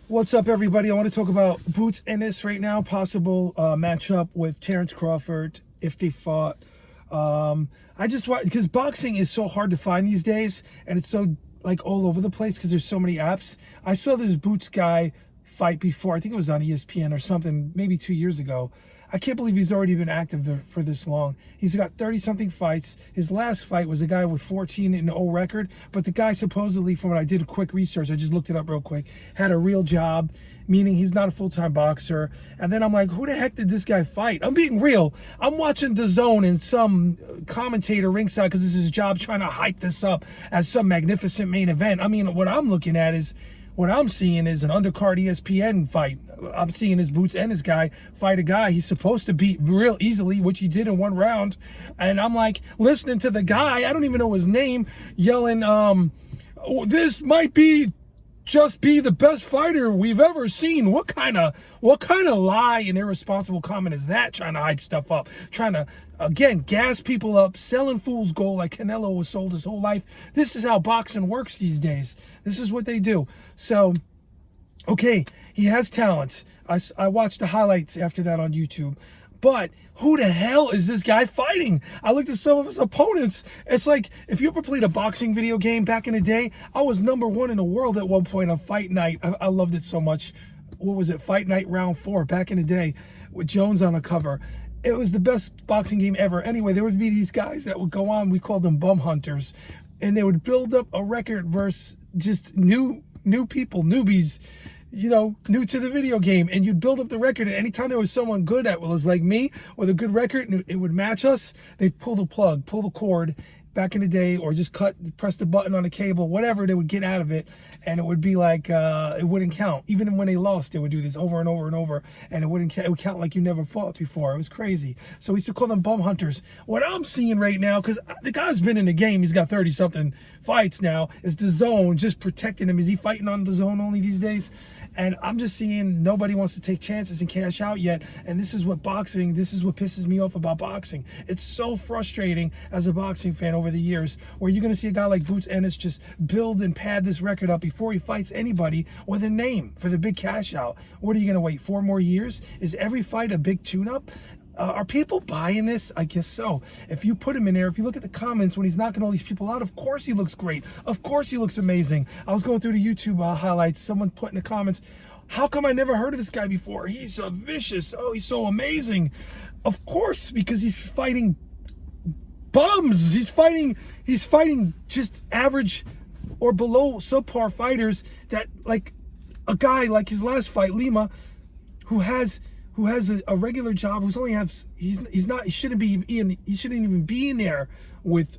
What's up, everybody? I want to talk about Boots Ennis right now. Possible matchup with Terence Crawford if they fought. I just want, because boxing is so hard to find these days, and it's so like all over the place because there's so many apps. I saw this Boots guy fight before. I think it was on ESPN or something, maybe 2 years ago. I can't believe he's already been active for this long. He's got 30-something fights. His last fight was a guy with 14-0 record, but the guy supposedly, from what I did a quick research, I just looked it up real quick, had a real job, meaning he's not a full-time boxer. And then I'm like, who the heck did this guy fight? I'm being real. I'm watching DAZN and some commentator ringside because it's his job trying to hype this up as some magnificent main event. I mean, what I'm looking at is, what I'm seeing is an undercard ESPN fight. I'm seeing his Boots and his guy fight a guy he's supposed to beat real easily, which he did in one round. And I'm like listening to the guy, I don't even know his name, yelling, this might be the best fighter we've ever seen. What kind of lie and irresponsible comment is that, trying to hype stuff up, trying to, again, gas people up, selling fool's gold like Canelo was sold his whole life. This is how boxing works these days. This is what they do. So, okay, he has talent. I watched the highlights after that on YouTube. But who the hell is this guy fighting? I looked at some of his opponents. It's like, if you ever played a boxing video game back in the day, I was #1 in the world at one point on Fight Night. I loved it so much. What was it? Fight Night Round 4 back in the day with Jones on the cover. It was the best boxing game ever. Anyway, there would be these guys that would go on. We called them bum hunters. And they would build up a record versus just new people, newbies, you know, new to the video game, and you'd build up the record. And anytime there was someone good at, well, it was like me with a good record and it would match us, they'd pull the plug, pull the cord back in the day, or just press the button on a cable, whatever, they would get out of it, and it would be like, it wouldn't count. Even when they lost, they would do this over and over and over, and it would count like you never fought before. It was crazy. So we used to call them bum hunters. What I'm seeing right now, because the guy's been in the game, he's got 30-something fights now, is DAZN just protecting him. Is he fighting on DAZN only these days? And I'm just seeing nobody wants to take chances and cash out yet. And this is what pisses me off about boxing. It's so frustrating as a boxing fan over the years, where you're going to see a guy like Boots Ennis just build and pad this record up before he fights anybody with a name for the big cash out. What are you going to wait 4 more years? Is every fight a big tune-up? Are people buying this? I guess so. If you put him in there, if you look at the comments when he's knocking all these people out, of course he looks great. Of course he looks amazing. I was going through the YouTube highlights. Someone put in the comments, how come I never heard of this guy before? He's so vicious. Oh, he's so amazing. Of course, because he's fighting bums. He's fighting just average or below subpar fighters that, like a guy like his last fight, Lima, who has a regular job, he shouldn't even be in there with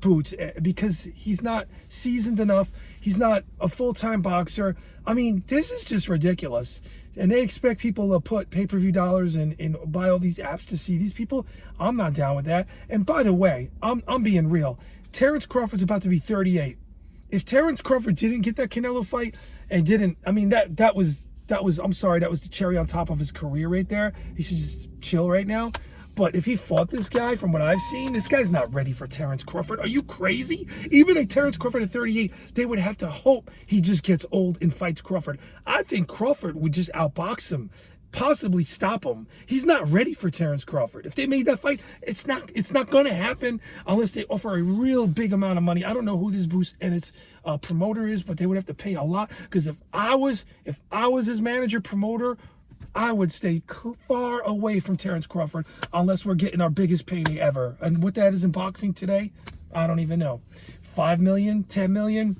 Boots, because he's not seasoned enough. He's not a full-time boxer. I mean, this is just ridiculous. And they expect people to put pay-per-view dollars and buy all these apps to see these people. I'm not down with that. And by the way, I'm being real. Terence Crawford's about to be 38. If Terence Crawford didn't get that Canelo fight and didn't, I mean, that was, I'm sorry, that was the cherry on top of his career right there. He should just chill right now. But if he fought this guy, from what I've seen, this guy's not ready for Terence Crawford. Are you crazy? Even at Terence Crawford at 38, they would have to hope he just gets old and fights Crawford. I think Crawford would just outbox him, possibly stop him. He's not ready for Terence Crawford. If they made that fight, it's not going to happen unless they offer a real big amount of money. I don't know who this Boots and its promoter is, but they would have to pay a lot. Because if I was his manager, promoter, I would stay far away from Terence Crawford unless we're getting our biggest payday ever. And what that is in boxing today, I don't even know. 5 million, 10 million.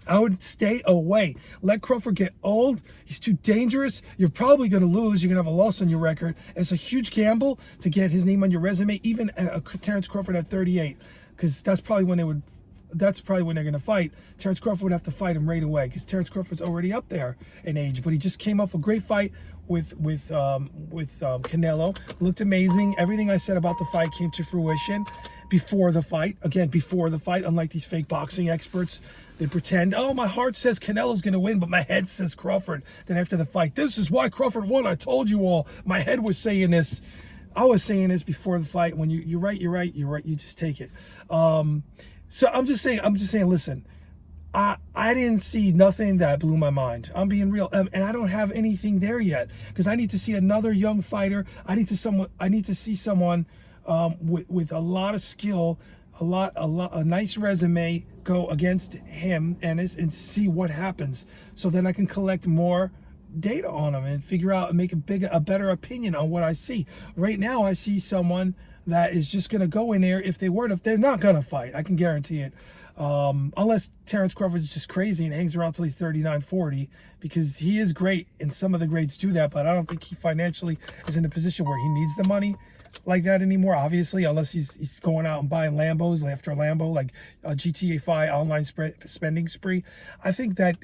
I would stay away. Let Crawford get old. He's too dangerous. You're probably going to lose. You're going to have a loss on your record. It's a huge gamble to get his name on your resume, even Terence Crawford at 38, because that's probably when they're going to fight. Terence Crawford would have to fight him right away, because Terence Crawford's already up there in age. But he just came off a great fight with Canelo. Looked amazing. Everything I said about the fight came to fruition before the fight. Again, before the fight, unlike these fake boxing experts. They pretend, oh, my heart says Canelo's going to win, but my head says Crawford. Then after the fight, this is why Crawford won. I told you all. My head was saying this. I was saying this before the fight. When you're right. You just take it. So I'm just saying, listen, I didn't see nothing that blew my mind. I'm being real, and I don't have anything there yet because I need to see another young fighter. I need to see someone with a lot of skill, a nice resume go against him, Ennis, and see what happens. So then I can collect more data on him and figure out and make a better opinion on what I see. Right now, I see someone that is just gonna go in there if they're not gonna fight. I can guarantee it. Unless Terence Crawford is just crazy and hangs around till he's 39, 40, because he is great, and some of the greats do that, but I don't think he financially is in a position where he needs the money like that anymore, obviously, unless he's going out and buying Lambos after Lambo, like a GTA 5 online spending spree. I think that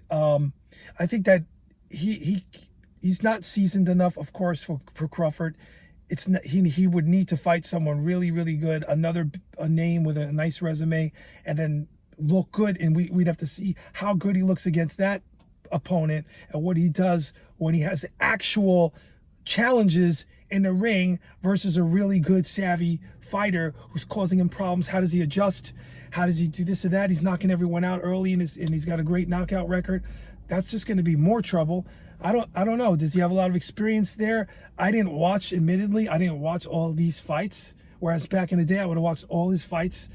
he's not seasoned enough, of course, for Crawford. It's not, he would need to fight someone really, really good, a name with a nice resume, and then look good, and we'd have to see how good he looks against that opponent and what he does when he has actual challenges in the ring versus a really good, savvy fighter who's causing him problems. How does he adjust? How does he do this or that? He's knocking everyone out early, and he's got a great knockout record. That's just going to be more trouble. I don't know. Does he have a lot of experience there? Admittedly, I didn't watch all these fights. Whereas back in the day, I would have watched all his fights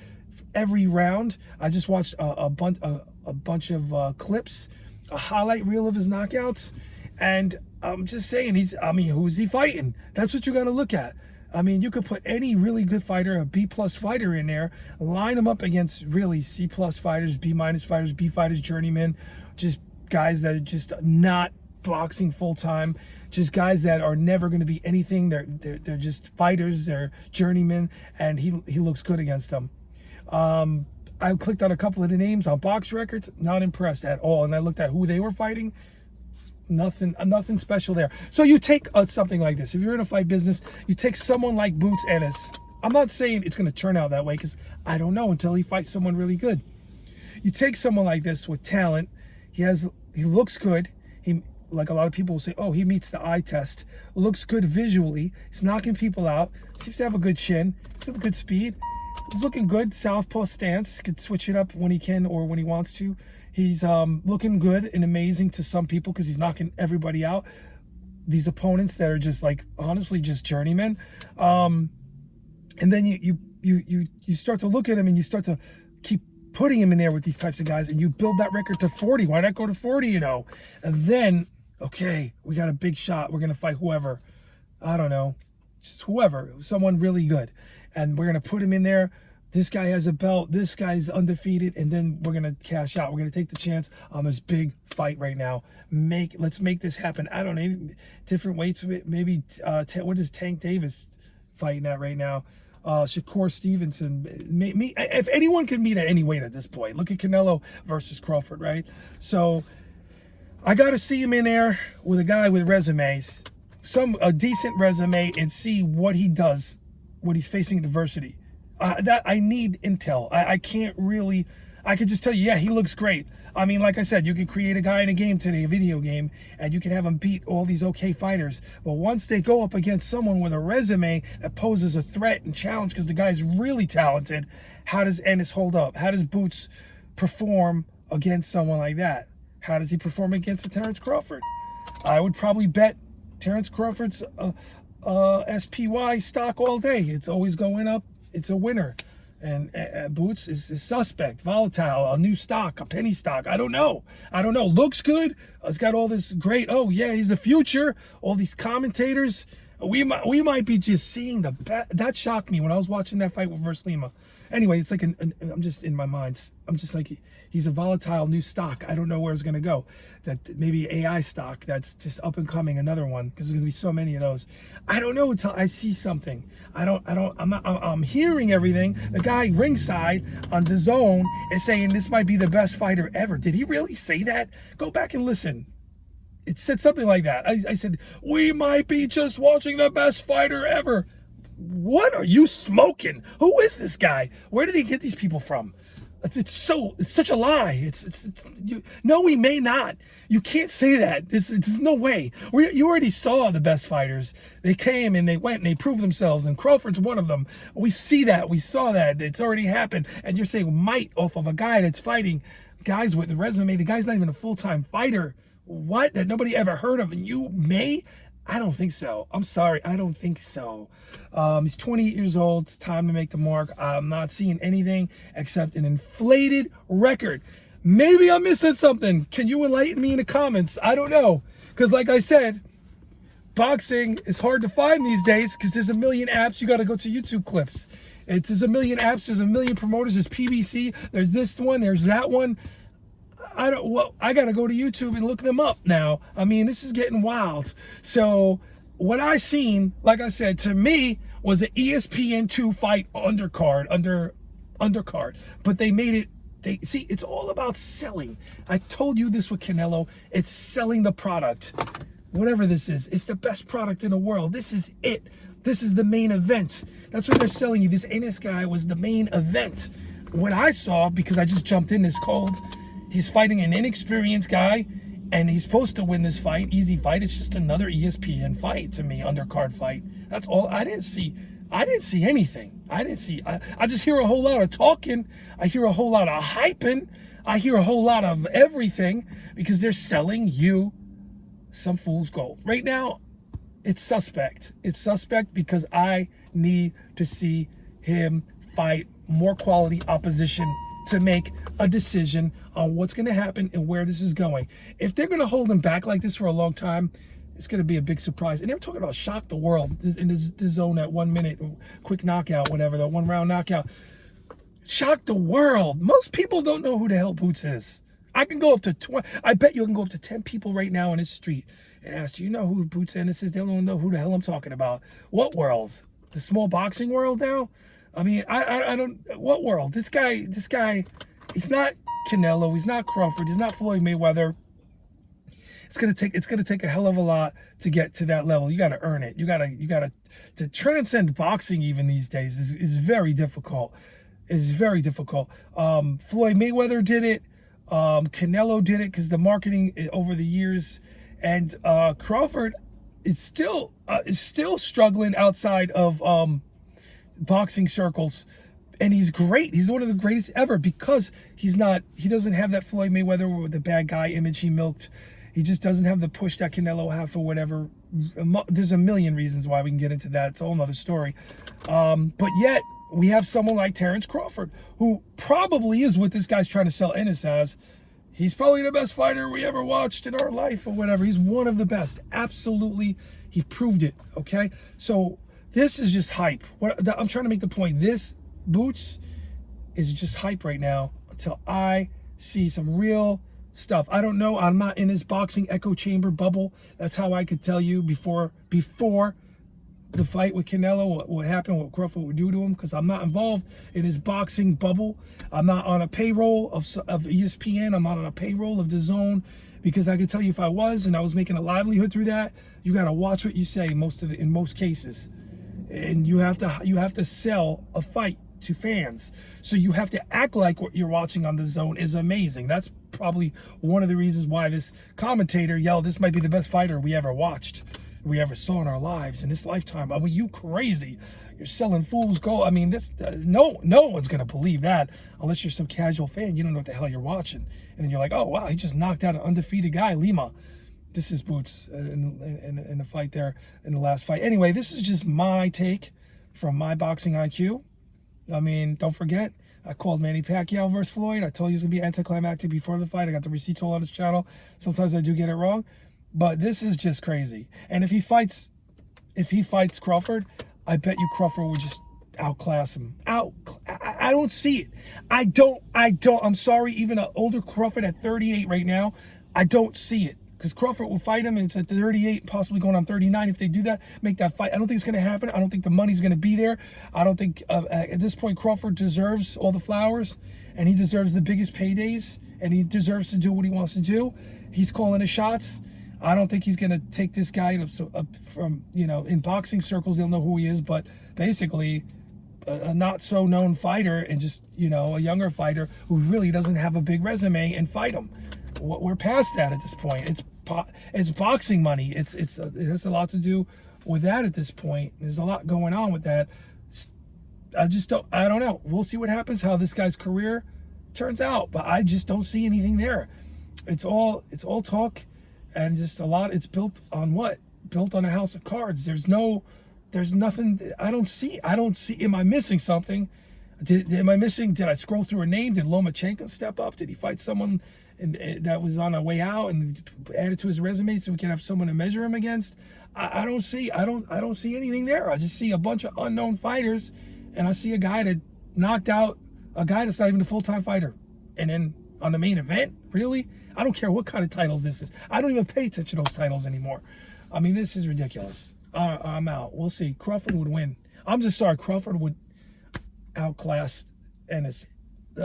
every round. I just watched a bunch of clips, a highlight reel of his knockouts, and I'm just saying who's he fighting? That's what you got to look at. I mean, you could put any really good fighter, a B+ fighter in there, line them up against really C+ fighters, B- fighters, B fighters, journeymen, just guys that are just not boxing full-time, just guys that are never going to be anything. They're just fighters, they're journeymen, and he looks good against them. I clicked on a couple of the names on box records, not impressed at all, and I looked at who they were fighting. Nothing special there. So you take something like this. If you're in a fight business, you take someone like Boots Ennis. I'm not saying it's going to turn out that way because I don't know until he fights someone really good. You take someone like this with talent. He looks good. Like a lot of people will say, oh, he meets the eye test. Looks good visually. He's knocking people out. Seems to have a good chin. Seems to have good speed. He's looking good. Southpaw stance. Could switch it up when he can or when he wants to. He's looking good and amazing to some people because he's knocking everybody out. These opponents that are just like, honestly, just journeymen. And then you start to look at him and you start to keep putting him in there with these types of guys, and you build that record to 40. Why not go to 40, And then, okay, we got a big shot. We're going to fight whoever. I don't know. Just whoever. Someone really good. And we're going to put him in there. This guy has a belt. This guy's undefeated. And then we're going to cash out. We're going to take the chance on this big fight right now. Let's make this happen. I don't know. Different weights. Maybe, what is Tank Davis fighting at right now? Shakur Stevenson. If anyone can meet at any weight at this point, look at Canelo versus Crawford, right? So I got to see him in there with a guy with resumes, a decent resume, and see what he does when he's facing adversity. I need intel. I can't really. I could just tell you, yeah, he looks great. I mean, like I said, you could create a guy in a game today, a video game, and you can have him beat all these okay fighters. But once they go up against someone with a resume that poses a threat and challenge because the guy's really talented, how does Ennis hold up? How does Boots perform against someone like that? How does he perform against a Terence Crawford? I would probably bet Terence Crawford's SPY stock all day. It's always going up. It's a winner. And Boots is suspect, volatile, a new stock, a penny stock. I don't know. Looks good. It's got all this great, oh yeah, he's the future. All these commentators. We might be just seeing the best. That shocked me when I was watching that fight versus Lima. Anyway, it's like I'm just in my mind. I'm just like, he's a volatile new stock. I don't know where it's going to go. That maybe AI stock that's just up and coming, another one, because there's going to be so many of those. I don't know until I see something. I'm hearing everything. The guy ringside on the zone is saying this might be the best fighter ever. Did he really say that? Go back and listen. It said something like that. I said, we might be just watching the best fighter ever. What are you smoking? Who is this guy? Where did he get these people from? It's such a lie. No, we may not. You can't say that. There's no way. You already saw the best fighters. They came and they went and they proved themselves, and Crawford's one of them. We see that. We saw that. It's already happened. And you're saying might off of a guy that's fighting guys with the resume. The guy's not even a full-time fighter. What? That nobody ever heard of, and you may? I don't think so. I'm sorry. I don't think so. He's 28 years old. It's time to make the mark. I'm not seeing anything except an inflated record. Maybe I'm missing something. Can you enlighten me in the comments? I don't know. Because like I said, boxing is hard to find these days because there's a million apps. You got to go to YouTube clips. There's a million apps. There's a million promoters. There's PBC. There's this one. There's that one. I got to go to YouTube and look them up now. I mean, this is getting wild. So what I seen, like I said, to me was an ESPN2 fight undercard. But they made it. See, it's all about selling. I told you this with Canelo. It's selling the product. Whatever this is, it's the best product in the world. This is it. This is the main event. That's what they're selling you. This Ennis guy was the main event. What I saw, because I just jumped in this cold, he's fighting an inexperienced guy, and he's supposed to win this fight. Easy fight. It's just another ESPN fight to me, undercard fight. That's all. I didn't see anything. I just hear a whole lot of talking. I hear a whole lot of hyping. I hear a whole lot of everything because they're selling you some fool's gold. Right now, it's suspect. It's suspect because I need to see him fight more quality opposition to make a decision on what's going to happen and where this is going. If they're going to hold him back like this for a long time, it's going to be a big surprise. And they were talking about shock the world in the zone at 1 minute, quick knockout, whatever, the 1 round knockout. Shock the world. Most people don't know who the hell Boots is. I can go up to 20. I bet you can go up to 10 people right now in this street and ask, do you know who Boots Ennis is? They don't know who the hell I'm talking about. What worlds? The small boxing world now? I mean, I don't. What world? This guy. He's not Canelo. He's not Crawford. He's not Floyd Mayweather. It's gonna take a hell of a lot to get to that level. You got to earn it. You gotta to transcend boxing even these days is very difficult. It's very difficult. Floyd Mayweather did it. Canelo did it because the marketing over the years, and Crawford is still struggling outside of boxing circles, and he's great. He's one of the greatest ever because he doesn't have that Floyd Mayweather with the bad guy image he milked. He just doesn't have the push that Canelo have for whatever. There's a million reasons why. We can get into that. It's a whole nother story. But yet we have someone like Terence Crawford, who probably is what this guy's trying to sell Ennis as. He's probably the best fighter we ever watched in our life or whatever. He's one of the best. Absolutely. He proved it. Okay. So this is just hype. I'm trying to make the point. This Boots is just hype right now until I see some real stuff. I don't know. I'm not in his boxing echo chamber bubble. That's how I could tell you before the fight with Canelo, what happened, what Crawford would do to him, because I'm not involved in his boxing bubble. I'm not on a payroll of ESPN. I'm not on a payroll of DAZN, because I could tell you if I was and I was making a livelihood through that, you got to watch what you say in most cases, and you have to sell a fight to fans. So you have to act like what you're watching on DAZN is amazing. That's probably one of the reasons why this commentator yelled, "This might be the best fighter we ever watched, we ever saw in our lives in this lifetime." I mean, you crazy? You're selling fool's gold. I mean, this no one's gonna believe that unless you're some casual fan. You don't know what the hell you're watching, and then you're like, "Oh wow, he just knocked out an undefeated guy, Lima." This is Boots in the fight there in the last fight. Anyway, this is just my take from my boxing IQ. I mean, don't forget, I called Manny Pacquiao versus Floyd. I told you it was going to be anticlimactic before the fight. I got the receipts all on this channel. Sometimes I do get it wrong. But this is just crazy. And if he fights Crawford, I bet you Crawford would just outclass him. I don't see it. I don't. I'm sorry, even an older Crawford at 38 right now, I don't see it. Because Crawford will fight him, and it's at 38, possibly going on 39. If they do that, make that fight. I don't think it's going to happen. I don't think the money's going to be there. I don't think at this point Crawford deserves all the flowers, and he deserves the biggest paydays, and he deserves to do what he wants to do. He's calling the shots. I don't think he's going to take this guy from, in boxing circles, they'll know who he is, but basically a not so known fighter and just, a younger fighter who really doesn't have a big resume and fight him. We're past that at this point. It's boxing money. It has a lot to do with that at this point. There's a lot going on with that. I don't know. We'll see what happens, how this guy's career turns out. But I just don't see anything there. It's all talk, and just a lot. It's built on what? Built on a house of cards. There's nothing. I don't see. Am I missing something? Am I missing? Did I scroll through a name? Did Lomachenko step up? Did he fight someone that was on a way out and add it to his resume so we can have someone to measure him against? I don't see anything there. I just see a bunch of unknown fighters, and I see a guy that knocked out a guy that's not even a full-time fighter. And then on the main event, really? I don't care what kind of titles this is. I don't even pay attention to those titles anymore. I mean, this is ridiculous. I'm out. We'll see. Crawford would win. I'm just sorry. Crawford would outclass Ennis.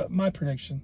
My prediction.